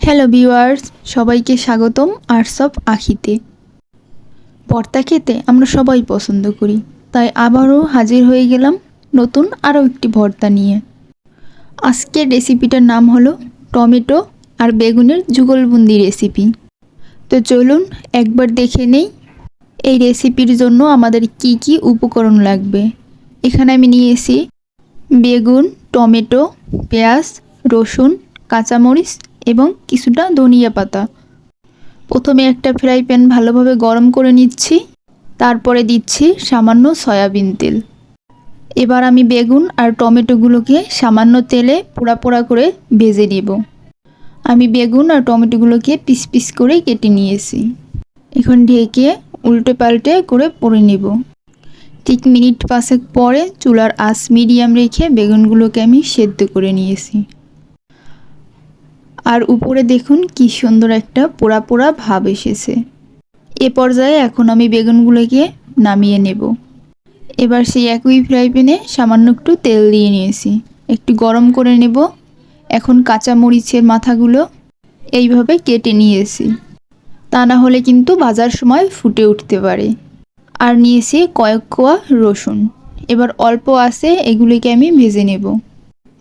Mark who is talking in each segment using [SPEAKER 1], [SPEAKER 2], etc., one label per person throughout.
[SPEAKER 1] Hello viewers, সবাইকে স্বাগতম arts of আখিতে। ভর্তা খেতে আমরা সবাই পছন্দ করি, তাই আবারও হাজির হয়ে গেলাম নতুন আরও একটি ভর্তা নিয়ে। আজকের রেসিপিটার নাম হলো টমেটো আর বেগুনের যুগলবন্দি রেসিপি। তো চলুন একবার দেখে নেই এই রেসিপির জন্য আমাদের কি কি উপকরণ লাগবে। এখানে আমি নিয়েছি বেগুন, টমেটো, পেঁয়াজ, রসুন, কাঁচামরিচ এবং কিছুটা ধনিয়া পাতা। প্রথমে একটা ফ্রাই প্যান ভালোভাবে গরম করে নিচ্ছি, তারপরে দিচ্ছি সামান্য সয়াবিন তেল। এবার আমি বেগুন আর টমেটোগুলোকে সামান্য তেলে পোড়া পোড়া করে ভেজে নেব। আমি বেগুন আর টমেটোগুলোকে পিস পিস করে কেটে নিয়েছি। এখন ঢেকে উল্টে পাল্টে করে পোড়ে নেব। ঠিক মিনিট 5 পরে চুলার আঁচ মিডিয়াম রেখে বেগুনগুলোকে আমি সেদ্ধ করে নিয়েছি। আর উপরে দেখুন কি সুন্দর একটা পোড়া পোড়া ভাব এসেছে। এ পর্যায়ে এখন আমি বেগুনগুলোকে নামিয়ে নেব। এবার সেই একই ফ্রাই প্যানে সামান্য একটু তেল দিয়ে নিয়েছি, একটু গরম করে নেব। এখন কাঁচা মরিচের মাথাগুলো এইভাবে কেটে নিয়েছি, তা না হলে কিন্তু ভাজার সময় ফুটে উঠতে পারে। আর নিয়েছি কয়েক কোয়া রসুন। এবার অল্প আছে এগুলিকে আমি ভেজে নেব।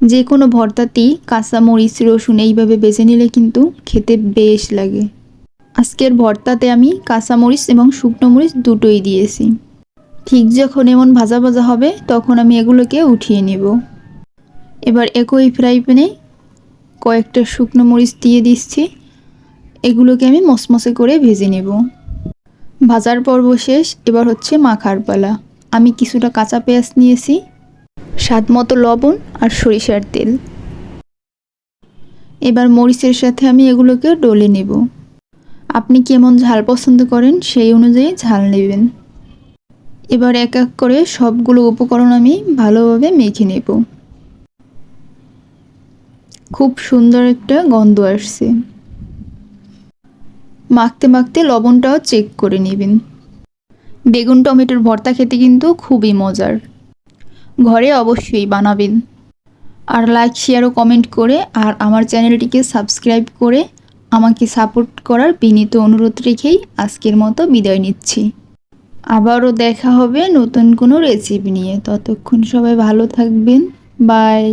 [SPEAKER 1] যে কোনো ভর্তাতেই কাঁচামরিচ, রসুন এইভাবে ভেজে নিলে কিন্তু খেতে বেশ লাগে। আজকের ভর্তাতে আমি কাঁচামরিচ এবং শুকনো মরিচ দুটোই দিয়েছি। ঠিক যখন এমন ভাজা ভাজা হবে তখন আমি এগুলোকে উঠিয়ে নেব। এবার একই ফ্রাই প্যানে কয়েকটা শুকনো মরিচ দিয়ে দিচ্ছি। এগুলোকে আমি মচমচে করে ভেজে নেব। ভাজার পর্ব শেষ, এবার হচ্ছে মাখার পালা। আমি কিছুটা কাঁচা পেঁয়াজ নিয়েছি, স্বাদ মতো লবণ আর সরিষার তেল। এবার মরিচের সাথে আমি এগুলোকে ডলে নেব। আপনি কেমন ঝাল পছন্দ করেন সেই অনুযায়ী ঝাল নেবেন। এবার এক এক করে সবগুলো উপকরণ আমি ভালোভাবে মেখে নেব। খুব সুন্দর একটা গন্ধ আসছে। মাখতে মাখতে লবণটাও চেক করে নেবেন। বেগুন টমেটোর ভর্তা খেতে কিন্তু খুবই মজার। ঘরে অবশ্যই বানাবেন। আর লাইক, শেয়ার ও কমেন্ট করে আর আমার চ্যানেলটিকে সাবস্ক্রাইব করে আমাকে সাপোর্ট করার বিনীত অনুরোধ রেখেই আজকের মতো বিদায় নিচ্ছি। আবারও দেখা হবে নতুন কোনো রেসিপি নিয়ে। ততক্ষণ সবাই ভালো থাকবেন। বাই।